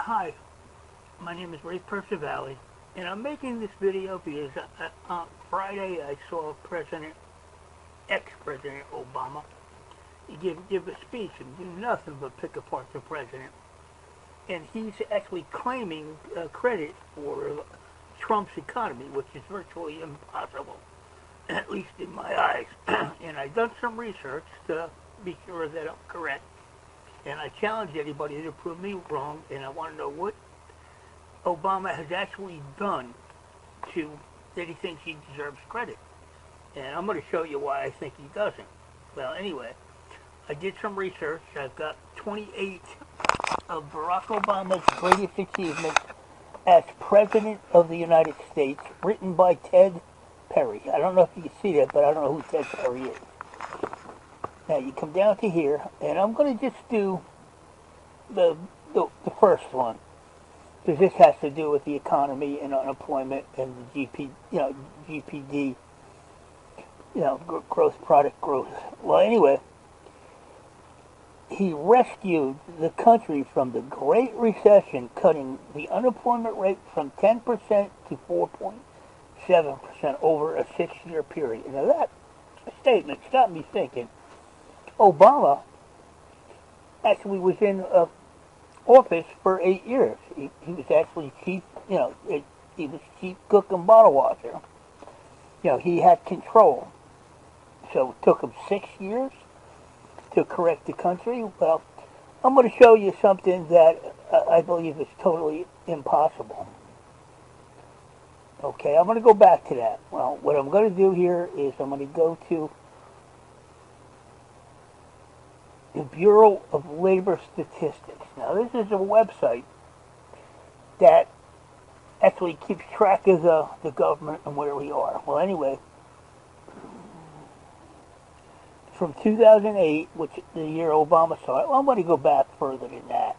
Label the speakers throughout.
Speaker 1: Hi, my name is Ray Percivali, and I'm making this video because on Friday I saw ex-President Obama give a speech and do nothing but pick apart the president. And he's actually claiming credit for Trump's economy, which is virtually impossible, at least in my eyes. And I've done some research to be sure that I'm correct. And I challenge anybody to prove me wrong, and I want to know what Obama has actually done that he thinks he deserves credit. And I'm going to show you why I think he doesn't. Well, anyway, I did some research. I've got 28 of Barack Obama's greatest achievements as President of the United States, written by Ted Perry. I don't know if you can see that, but I don't know who Ted Perry is. Now, you come down to here, and I'm going to just do the first one, because this has to do with the economy and unemployment and the GPD, gross product growth. Well, anyway, he rescued the country from the Great Recession, cutting the unemployment rate from 10% to 4.7% over a 6-year period. Now, that statement got me thinking. Obama actually was in office for 8 years. He was actually chief, he was chief cook and bottle washer. He had control. So it took him 6 years to correct the country. Well, I'm going to show you something that I believe is totally impossible. Okay, I'm going to go back to that. Well, what I'm going to do here is I'm going to go to the Bureau of Labor Statistics. Now, this is a website that actually keeps track of the government and where we are. Well, anyway, from 2008, which is the year Obama saw it, well, I'm going to go back further than that.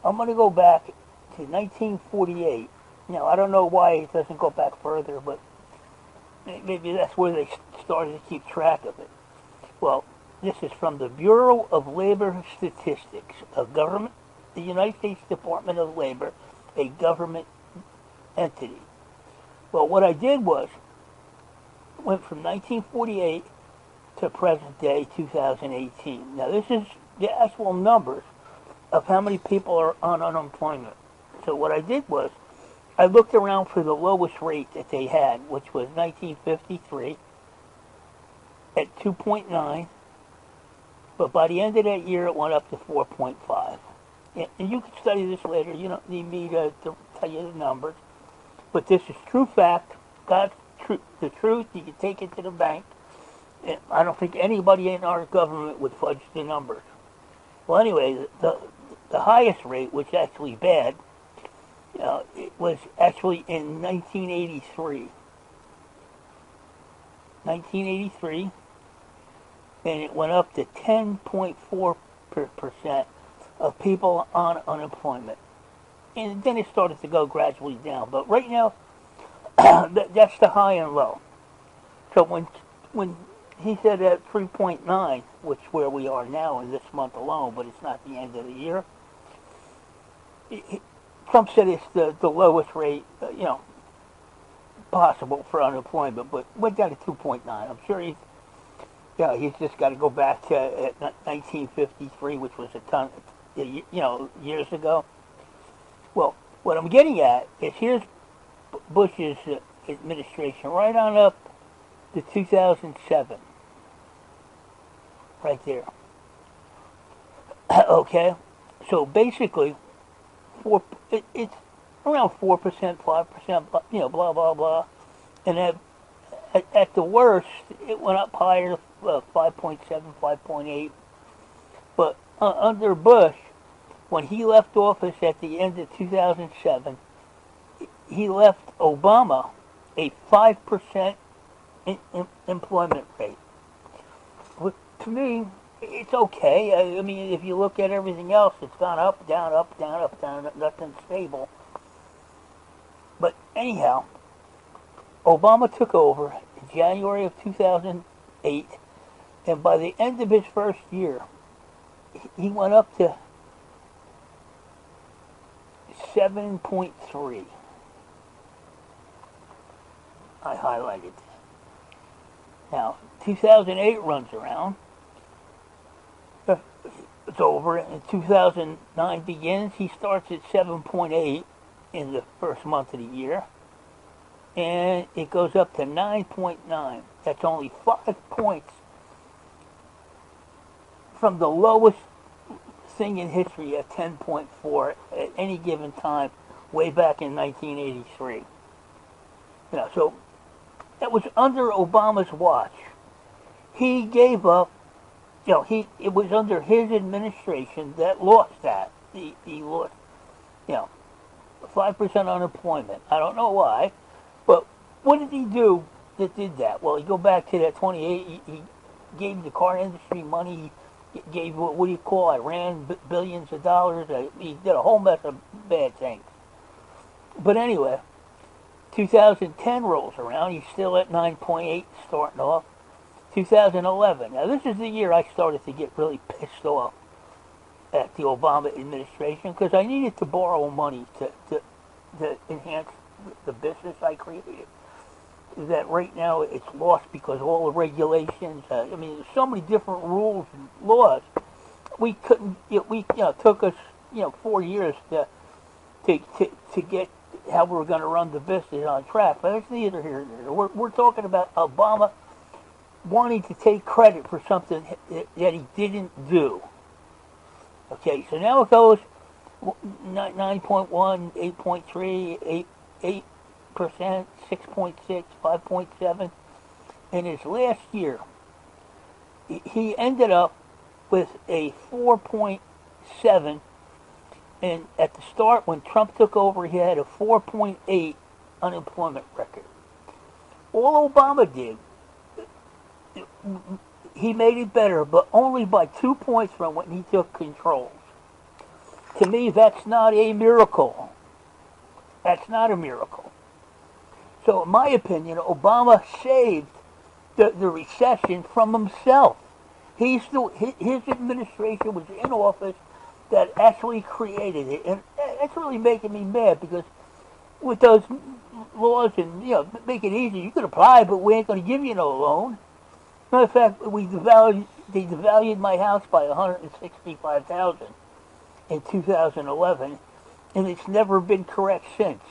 Speaker 1: I'm going to go back to 1948. Now, I don't know why it doesn't go back further, but maybe that's where they started to keep track of it. Well, this is from the Bureau of Labor Statistics, the United States Department of Labor, a government entity. Well, what I did was, went from 1948 to present day 2018. Now, this is the actual numbers of how many people are on unemployment. So what I did was, I looked around for the lowest rate that they had, which was 1953 at 2.9. But by the end of that year, it went up to 4.5. And you can study this later. You don't need me to tell you the numbers. But this is true fact. God's truth. The truth, you can take it to the bank. And I don't think anybody in our government would fudge the numbers. Well, anyway, the highest rate, which is actually bad, it was actually in 1983. 1983. And it went up to 10.4% of people on unemployment. And then it started to go gradually down. But right now, that's the high and low. So when he said at 3.9, which is where we are now in this month alone, but it's not the end of the year, Trump said it's the lowest rate, possible for unemployment, but went down to 2.9. I'm sure he's just got to go back to 1953, which was a ton, years ago. Well, what I'm getting at is here's Bush's administration right on up to 2007. Right there. Okay? So basically, it's around 4%, 5%, blah, blah, blah. And at the worst, it went up higher, 5.7, 5.8. But under Bush, when he left office at the end of 2007, he left Obama a 5% employment rate. To me, it's okay. I mean, if you look at everything else, it's gone up, down, up, down, up, down, nothing stable. But anyhow, Obama took over in January of 2008, and by the end of his first year, he went up to 7.3. I highlighted. Now, 2008 runs around. It's over, and 2009 begins. He starts at 7.8 in the first month of the year, and it goes up to 9.9. That's only 5 points from the lowest thing in history at 10.4 at any given time, way back in 1983. So that was under Obama's watch. He gave up. It was under his administration that lost that. He lost, 5% unemployment. I don't know why, but what did he do that did that? Well, you go back to that 28. He gave the car industry money. He gave what do you call it? Ran billions of dollars. He did a whole mess of bad things. But anyway, 2010 rolls around. He's still at 9.8, starting off. 2011. Now, this is the year I started to get really pissed off at the Obama administration because I needed to borrow money to enhance the business I created. That right now it's lost because of all the regulations. There's so many different rules and laws. We couldn't. Took us 4 years to get how we were going to run the business on track. But that's neither here nor there. We're talking about Obama wanting to take credit for something that he didn't do. Okay, so now it goes 9.1, 8.3, 8%, 6.6, 5.7. In his last year, he ended up with a 4.7, and at the start, when Trump took over, he had a 4.8 unemployment record. All Obama did, he made it better, but only by 2 points from when he took control. To me, that's not a miracle. That's not a miracle. So, in my opinion, Obama saved the recession from himself. His administration was in office that actually created it, and that's really making me mad because with those laws and make it easy, you can apply, but we ain't going to give you no loan. Matter of fact, they devalued my house by $165,000 in 2011, and it's never been correct since.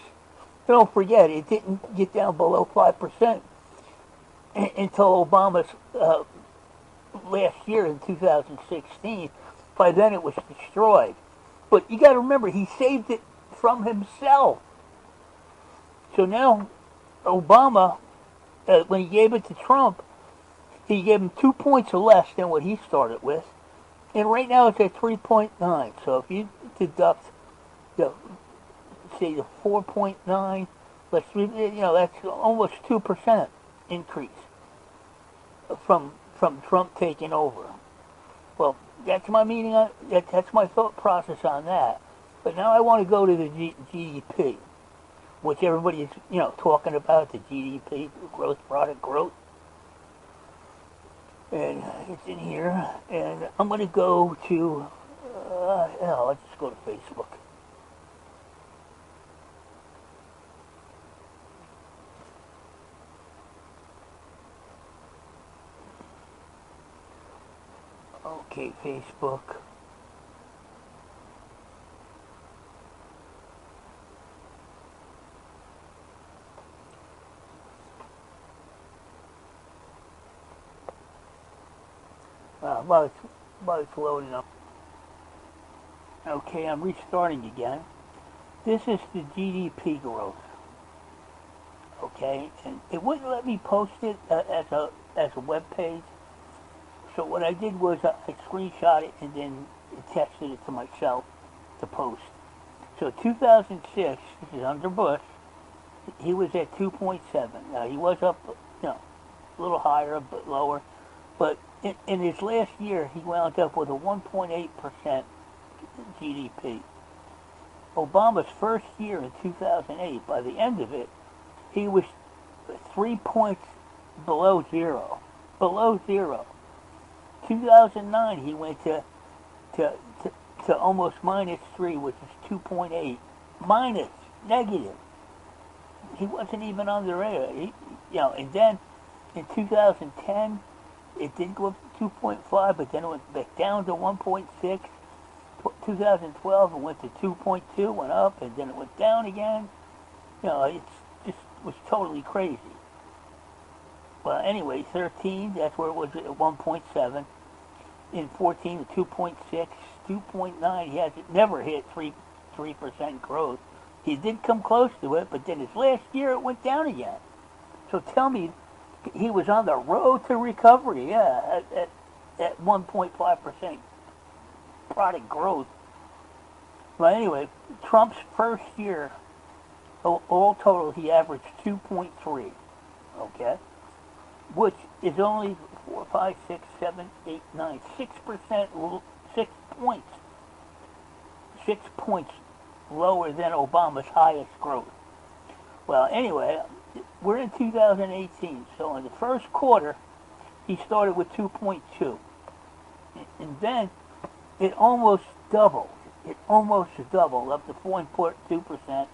Speaker 1: Don't forget, it didn't get down below 5% until Obama's last year in 2016. By then, it was destroyed. But you got to remember, he saved it from himself. So now, Obama, when he gave it to Trump, he gave him 2 points less than what he started with, and right now it's at 3.9. So if you deduct, say the 4.9, that's almost 2% increase from Trump taking over. Well, that's my meaning. That's my thought process on that. But now I want to go to the GDP, which everybody is talking about, the GDP, gross product growth. And it's in here, and I'm going to go to, let's just go to Facebook. Okay, Facebook. While it's loading up. Okay, I'm restarting again. This is the GDP growth. Okay, and it wouldn't let me post it as a web page. So what I did was I screenshot it and then texted it to myself to post. So 2006, this is under Bush, he was at 2.7. Now he was up, a little higher, but lower. But in his last year, he wound up with a 1.8% GDP. Obama's first year in 2008, by the end of it, he was 3 points below zero. Below zero. 2009, he went to almost -3, which is 2.8. minus, negative. He wasn't even on the radar. And then in 2010, it did go up to 2.5, but then it went back down to 1.6. 2012, it went to 2.2, went up, and then it went down again. It's just was totally crazy. Well, anyway, 13, that's where it was at 1.7. In 14, to 2.6, 2.9. He has never hit 3% growth. He did come close to it, but then his last year it went down again. So tell me, he was on the road to recovery, yeah, at 1.5% product growth. Well, anyway, Trump's first year, all total, he averaged 2.3, okay, which is only 4, 5, 6, 7, 8, 9, 6%, 6 points, 6 points lower than Obama's highest growth. Well, anyway, we're in 2018, so in the first quarter, he started with 2.2, and then it almost doubled. It almost doubled up to 4.2%.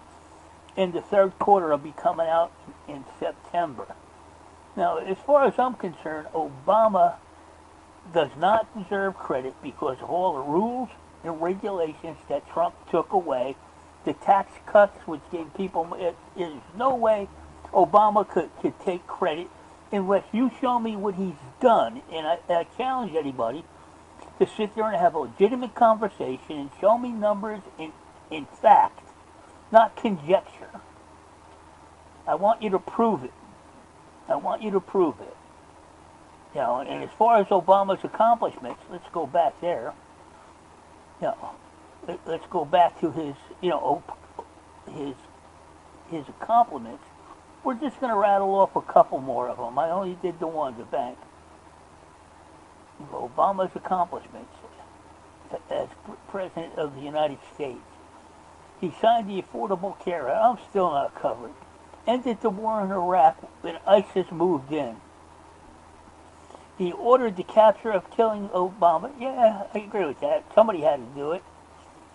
Speaker 1: In the third quarter, it'll be coming out in September. Now, as far as I'm concerned, Obama does not deserve credit because of all the rules and regulations that Trump took away, the tax cuts which gave people, there's no way Obama could take credit unless you show me what he's done. And I challenge anybody to sit there and have a legitimate conversation and show me numbers in fact, not conjecture. I want you to prove it. I want you to prove it. And as far as Obama's accomplishments, let's go back there. Let's go back to his, his accomplishments. We're just going to rattle off a couple more of them. I only did the one, the bank. Obama's accomplishments as President of the United States. He signed the Affordable Care Act. I'm still not covered. Ended the war in Iraq when ISIS moved in. He ordered the capture of killing Obama. Yeah, I agree with that. Somebody had to do it.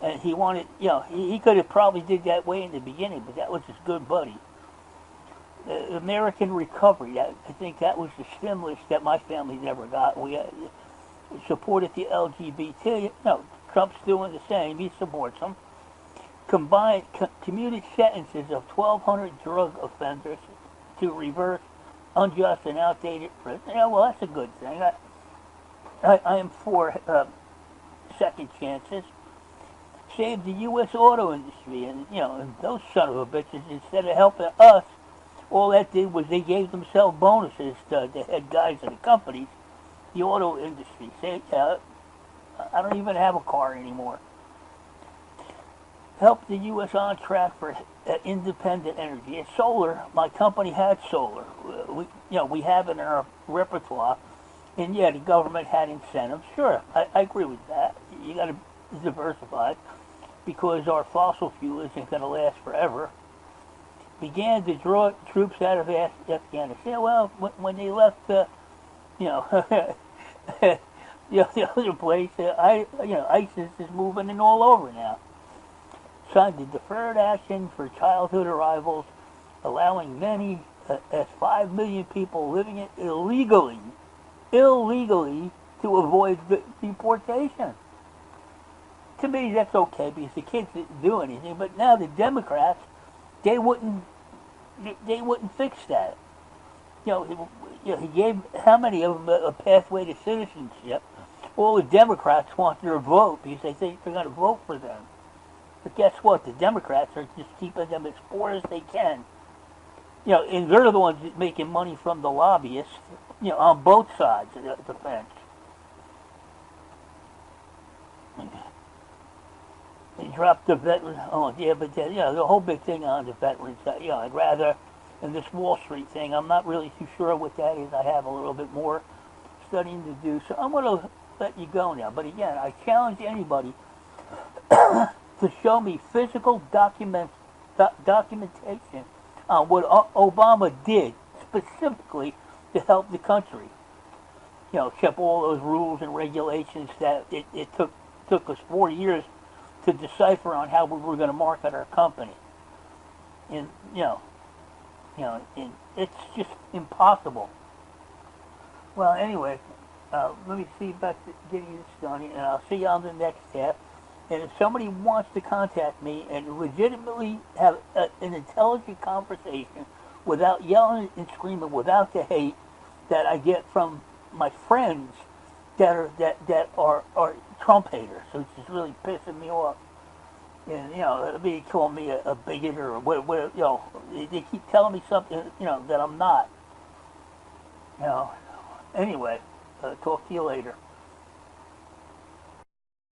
Speaker 1: And he wanted, he could have probably did that way in the beginning, but that was his good buddy. American Recovery, I think that was the stimulus that my family never got. We supported the LGBT. Trump's doing the same. He supports them. Combined commuted sentences of 1,200 drug offenders to reverse unjust and outdated prison. Yeah, well, that's a good thing. I am for second chances. Saved the U.S. auto industry, and those son of a bitches, instead of helping us, all that did was they gave themselves bonuses to the head guys of the companies, the auto industry. Say, I don't even have a car anymore. Helped the U.S. on track for independent energy. And solar, my company had solar. We have it in our repertoire. And yeah, the government had incentives. Sure, I agree with that. You got to diversify because our fossil fuel isn't going to last forever. Began to draw troops out of Afghanistan. Well, when they left, the other place, ISIS is moving in all over now. Signed the Deferred Action for Childhood Arrivals, allowing many, as 5 million people living it illegally, to avoid deportation. To me, that's okay because the kids didn't do anything. But now the Democrats, they wouldn't fix that. He gave how many of them a pathway to citizenship? All the Democrats want their vote because they think they're going to vote for them. But guess what? The Democrats are just keeping them as poor as they can. And they're the ones making money from the lobbyists, on both sides of the fence. They dropped the veterans. Oh, yeah, but the whole big thing on the veterans. I'd rather, in this Wall Street thing, I'm not really too sure what that is. I have a little bit more studying to do. So I'm going to let you go now. But again, I challenge anybody to show me physical documentation on what Obama did specifically to help the country. Except all those rules and regulations that it took us 4 years to decipher on how we were going to market our company. And, and it's just impossible. Well, anyway, let me see about getting this done, and I'll see you on the next half. And if somebody wants to contact me and legitimately have an intelligent conversation without yelling and screaming, without the hate that I get from my friends that are Trump haters, so it's just really pissing me off. And they call me a bigot or what, they keep telling me something, that I'm not. Anyway, talk to you later.